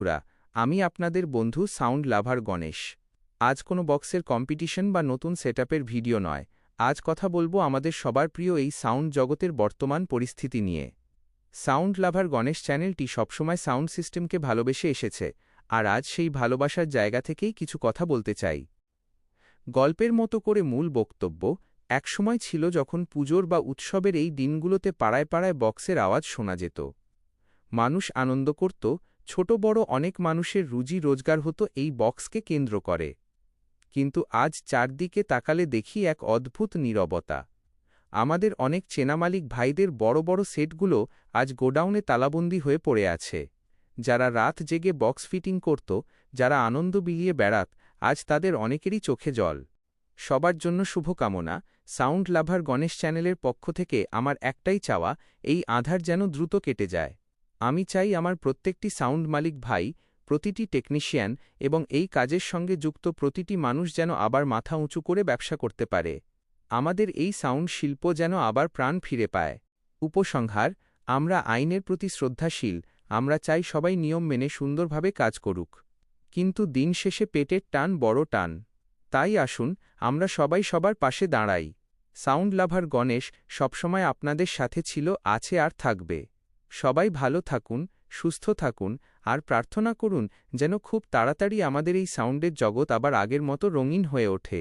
বন্ধুরা, আমি আপনাদের বন্ধু সাউন্ড লাভার গণেশ। আজ কোনো বক্সের কম্পিটিশন বা নতুন সেটআপের ভিডিও নয়, আজ কথা বলবো আমাদের সবার প্রিয় এই সাউন্ড জগতের বর্তমান পরিস্থিতি নিয়ে। সাউন্ড লাভার গণেশ চ্যানেলটি সবসময় সাউন্ড সিস্টেমকে ভালোবেসে এসেছে, আর আজ সেই ভালোবাসার জায়গা থেকেই কিছু কথা বলতে চাই। গল্পের মতো করে মূল বক্তব্য। একসময় ছিল যখন পুজোর বা উৎসবের এই দিনগুলোতে পাড়ায় পাড়ায় বক্সের আওয়াজ শোনা যেত। মানুষ আনন্দ করত, ছোট বড় অনেক মানুষের রুজি রোজগার হতো এই বক্সকে কেন্দ্র করে। কিন্তু আজ চারদিকে তাকালে দেখি এক অদ্ভুত নীরবতা। আমাদের অনেক চেনা মালিক ভাইদের বড় বড় সেটগুলো আজ গোডাউনে তালাবন্দি হয়ে পড়ে আছে। যারা রাত জেগে বক্স ফিটিং করত, যারা আনন্দ বিলিয়ে বেড়াত, আজ তাদের অনেকেরই চোখে জল। সবার জন্য শুভকামনা। সাউন্ড লাভার গণেশ চ্যানেলের পক্ষ থেকে আমার একটাই চাওয়া, এই আঁধার যেন দ্রুত কেটে যায়। আমি চাই আমার প্রত্যেকটি সাউন্ড মালিক ভাই, প্রতিটি টেকনিশিয়ান এবং এই কাজের সঙ্গে যুক্ত প্রতিটি মানুষ যেন আবার মাথা উঁচু করে ব্যবসা করতে পারে। আমাদের এই সাউন্ড শিল্প যেন আবার প্রাণ ফিরে পায়। উপসংহার: আমরা আইনের প্রতি শ্রদ্ধাশীল, আমরা চাই সবাই নিয়ম মেনে সুন্দরভাবে কাজ করুক। কিন্তু দিন শেষে পেটের টান বড় টান। তাই আসুন, আমরা সবাই সবার পাশে দাঁড়াই। সাউন্ড লাভার গণেশ সবসময় আপনাদের সাথে ছিল, আছে আর থাকবে। সবাই ভালো থাকুন, সুস্থ থাকুন, আর প্রার্থনা করুন যেন খুব তাড়াতাড়ি আমাদের এই সাউন্ডের জগৎ আবার আগের মতো রঙিন হয়ে ওঠে।